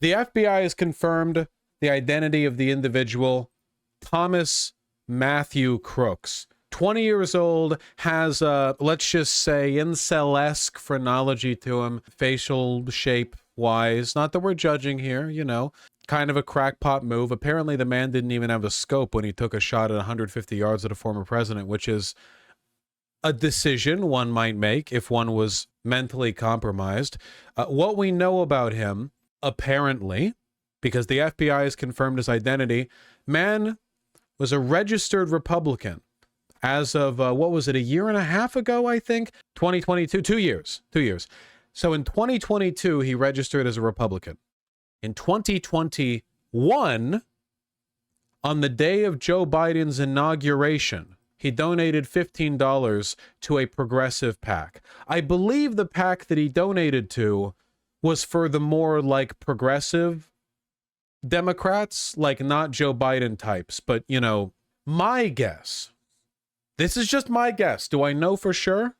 The FBI has confirmed the identity of the individual, Thomas Matthew Crooks. 20 years old, has let's just say, incel-esque phrenology to him, facial shape-wise. Not that we're judging here, you know. Kind of a crackpot move. Apparently, the man didn't even have a scope when he took a shot at 150 yards at a former president, which is a decision one might make if one was mentally compromised. What we know about him, apparently, because the FBI has confirmed his identity, man was a registered Republican as of, what was it, a year and a half ago, I think? 2022, 2 years. So in 2022, he registered as a Republican. In 2021, on the day of Joe Biden's inauguration, he donated $15 to a progressive PAC. I believe the PAC that he donated to was for the more like progressive Democrats, like not Joe Biden types, but you know, my guess. This is just my guess. Do I know for sure?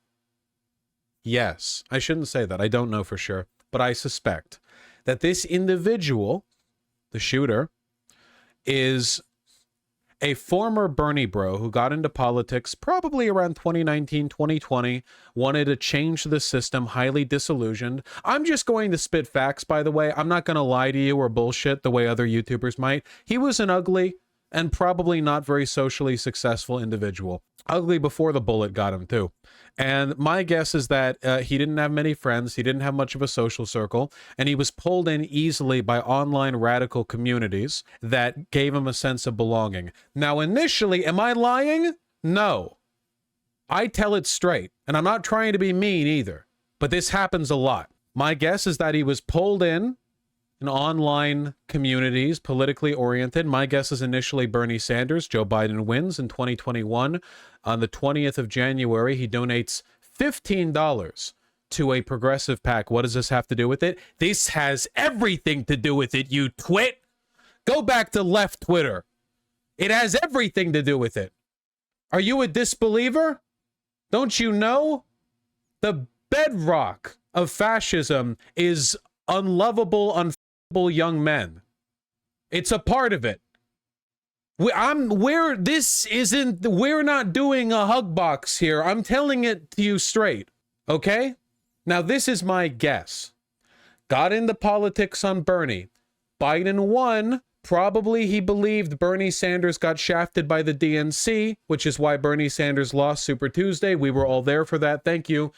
Yes. I shouldn't say that. I don't know for sure, but I suspect that this individual, the shooter, is a former Bernie bro who got into politics probably around 2019, 2020, wanted to change the system, highly disillusioned. I'm just going to spit facts, by the way. I'm not going to lie to you or bullshit the way other YouTubers might. He was an ugly and probably not very socially successful individual. Ugly before the bullet got him, too. And my guess is that he didn't have many friends, he didn't have much of a social circle, and he was pulled in easily by online radical communities that gave him a sense of belonging. Now, initially, am I lying? No. I tell it straight, and I'm not trying to be mean either, but this happens a lot. My guess is that he was pulled in online communities, politically oriented. My guess is initially Bernie Sanders. Joe Biden wins in 2021. On the 20th of January, he donates $15 to a progressive PAC. What does this have to do with it? This has everything to do with it, you twit. Go back to left Twitter. It has everything to do with it. Are you a disbeliever? Don't you know? The bedrock of fascism is unlovable, unlovable young men. It's a part of it. We're not doing a hug box here. I'm telling it to you straight. Okay? Now, this is my guess. Got into politics on Bernie. Biden won. Probably he believed Bernie Sanders got shafted by the DNC, which is why Bernie Sanders lost Super Tuesday. We were all there for that. Thank you.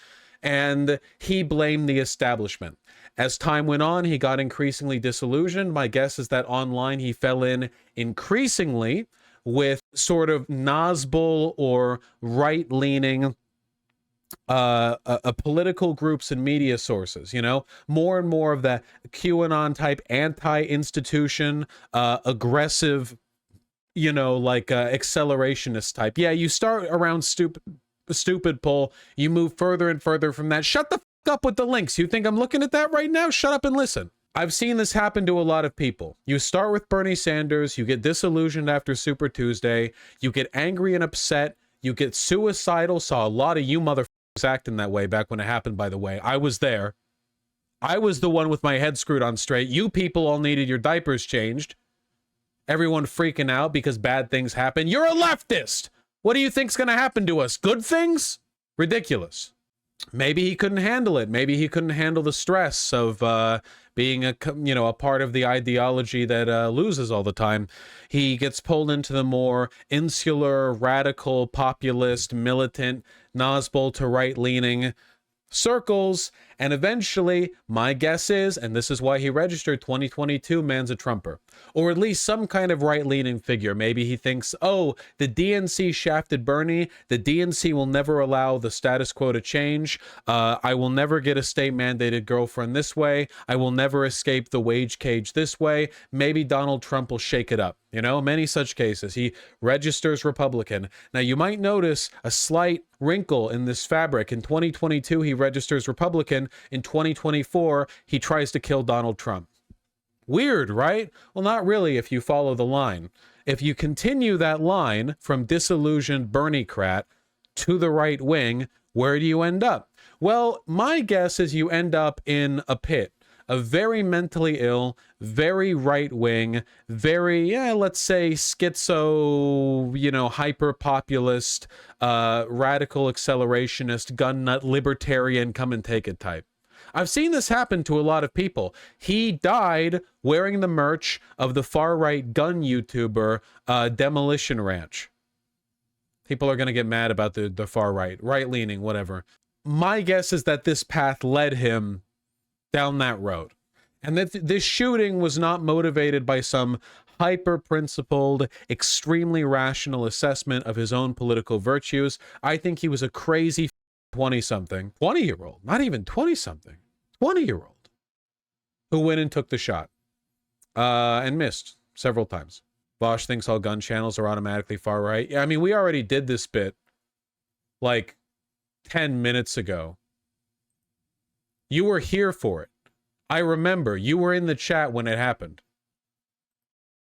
And he blamed the establishment. As time went on, he got increasingly disillusioned. My guess is that online he fell in increasingly with sort of Nazbol or right-leaning political groups and media sources, you know, more and more of the QAnon type anti-institution, aggressive, you know, like accelerationist type. Yeah, you start around stupid poll, you move further and further from that. Shut the f up with the links. You think I'm looking at that right now? Shut up and listen. I've seen this happen to a lot of people. You start with Bernie Sanders, you get disillusioned after Super Tuesday, you get angry and upset, you get suicidal. Saw a lot of you motherfuckers acting that way back when it happened, by the way. I was there. I was the one with my head screwed on straight. You people all needed your diapers changed. Everyone freaking out because bad things happen. You're a leftist! What do you think's going to happen to us? Good things? Ridiculous. Maybe he couldn't handle it. Maybe he couldn't handle the stress of being a part of the ideology that loses all the time. He gets pulled into the more insular, radical, populist, militant, Nazbol to right-leaning circles, and eventually, my guess is, and this is why he registered 2022, man's a Trumper. Or at least some kind of right-leaning figure. Maybe he thinks, oh, the DNC shafted Bernie, the DNC will never allow the status quo to change, I will never get a state-mandated girlfriend this way, I will never escape the wage cage this way, maybe Donald Trump will shake it up. You know, many such cases. He registers Republican. Now, you might notice a slight wrinkle in this fabric. In 2022, he registers Republican. In 2024, he tries to kill Donald Trump. Weird, right? Well, not really if you follow the line. If you continue that line from disillusioned Bernie-crat to the right wing, where do you end up? Well, my guess is you end up in a pit. a very mentally ill, very right-wing, very, yeah, let's say schizo, you know, hyper-populist, radical accelerationist, gun nut, libertarian, come and take it type. I've seen this happen to a lot of people. He died wearing the merch of the far-right gun YouTuber, Demolition Ranch. People are going to get mad about the far-right, right-leaning, whatever. My guess is that this path led him down that road. And that this shooting was not motivated by some hyper-principled, extremely rational assessment of his own political virtues. I think he was a crazy 20-something, 20-year-old, not even 20-something, 20-year-old, who went and took the shot and missed several times. Vosh thinks all gun channels are automatically far-right. Yeah, I mean, we already did this bit like 10 minutes ago. You were here for it. I remember. You were in the chat when it happened.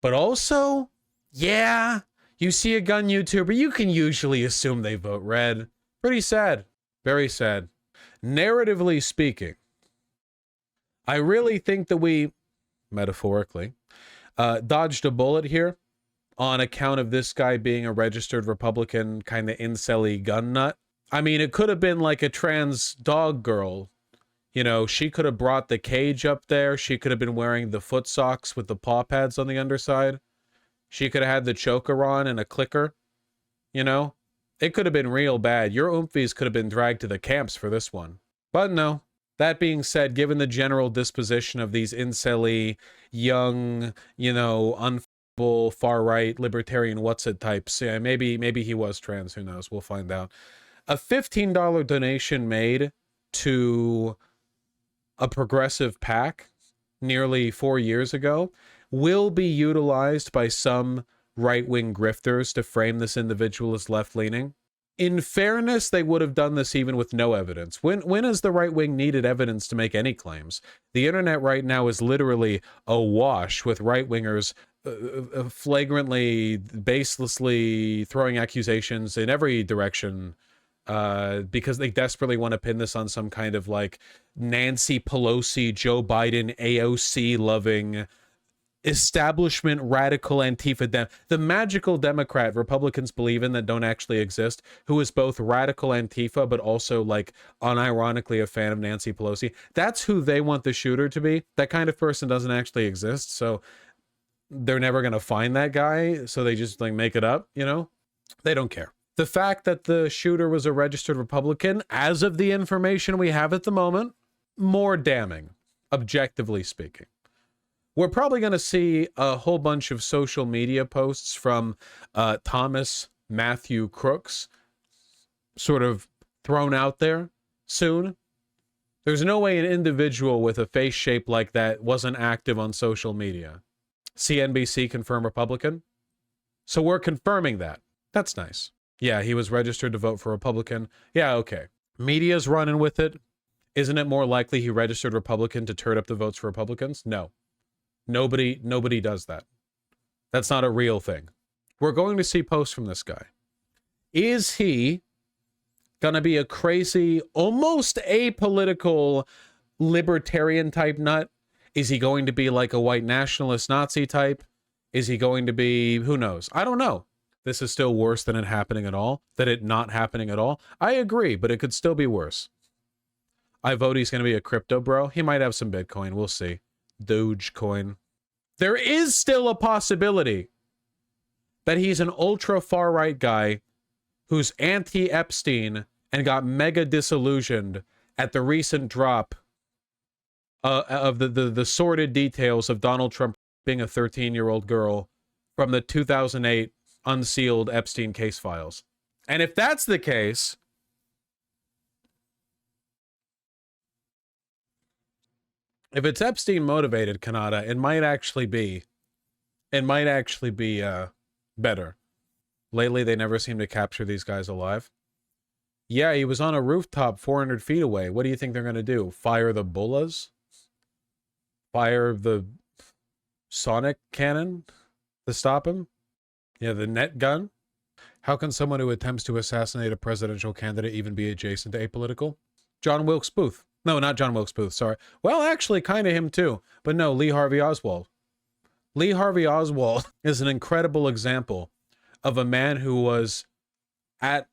But also, yeah, you see a gun YouTuber, you can usually assume they vote red. Pretty sad. Very sad. Narratively speaking, I really think that we, metaphorically, dodged a bullet here on account of this guy being a registered Republican kind of incel-y gun nut. I mean, it could have been like a trans dog girl. You know, she could have brought the cage up there. She could have been wearing the foot socks with the paw pads on the underside. She could have had the choker on and a clicker. You know, it could have been real bad. Your oomphies could have been dragged to the camps for this one. But no. That being said, given the general disposition of these incel-y, young, you know, unfuckable, far-right, libertarian what's-it types, yeah, maybe he was trans, who knows, we'll find out. A $15 donation made to a progressive PAC nearly 4 years ago will be utilized by some right-wing grifters to frame this individual as left-leaning. In fairness, they would have done this even with no evidence. When has the right wing needed evidence to make any claims? The internet right now is literally awash with right-wingers flagrantly, baselessly throwing accusations in every direction because they desperately want to pin this on some kind of like Nancy Pelosi, Joe Biden, AOC loving establishment radical Antifa the magical Democrat Republicans believe in that don't actually exist, who is both radical Antifa but also like unironically a fan of Nancy Pelosi. That's who they want the shooter to be. That kind of person doesn't actually exist, so they're never going to find that guy, so they just like make it up, you know? They don't care. The fact that the shooter was a registered Republican, as of the information we have at the moment, more damning, objectively speaking. We're probably going to see a whole bunch of social media posts from Thomas Matthew Crooks sort of thrown out there soon. There's no way an individual with a face shape like that wasn't active on social media. CNBC confirmed Republican. So we're confirming that. That's nice. Yeah, he was registered to vote for Republican. Yeah, okay. Media's running with it. Isn't it more likely he registered Republican to turn up the votes for Republicans? No. Nobody does that. That's not a real thing. We're going to see posts from this guy. Is he gonna be a crazy, almost apolitical libertarian type nut? Is he going to be like a white nationalist Nazi type? Is he going to be, who knows? I don't know. This is still worse than it happening at all, than it not happening at all. I agree, but it could still be worse. I vote he's going to be a crypto bro. He might have some Bitcoin. We'll see. Dogecoin. There is still a possibility that he's an ultra far right guy who's anti-Epstein and got mega disillusioned at the recent drop of the sordid details of Donald Trump being a 13-year-old girl from the 2008 unsealed Epstein case files. And if that's the case, if it's Epstein motivated, Kanata, it might actually be better. Lately, they never seem to capture these guys alive. Yeah, he was on a rooftop 400 feet away. What do you think they're going to do? Fire the bullets? Fire the sonic cannon to stop him? Yeah, the net gun? How can someone who attempts to assassinate a presidential candidate even be adjacent to apolitical? John Wilkes Booth. No, not John Wilkes Booth, sorry. Well, actually, kind of him too. But no, Lee Harvey Oswald. Lee Harvey Oswald is an incredible example of a man who was at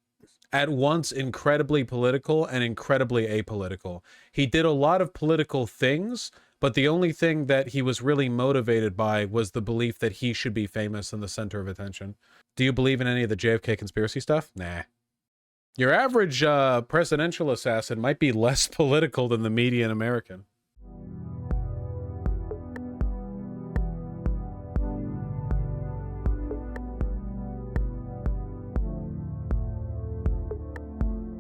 once incredibly political and incredibly apolitical. He did a lot of political things, but the only thing that he was really motivated by was the belief that he should be famous and the center of attention. Do you believe in any of the JFK conspiracy stuff? Nah. Your average presidential assassin might be less political than the median American.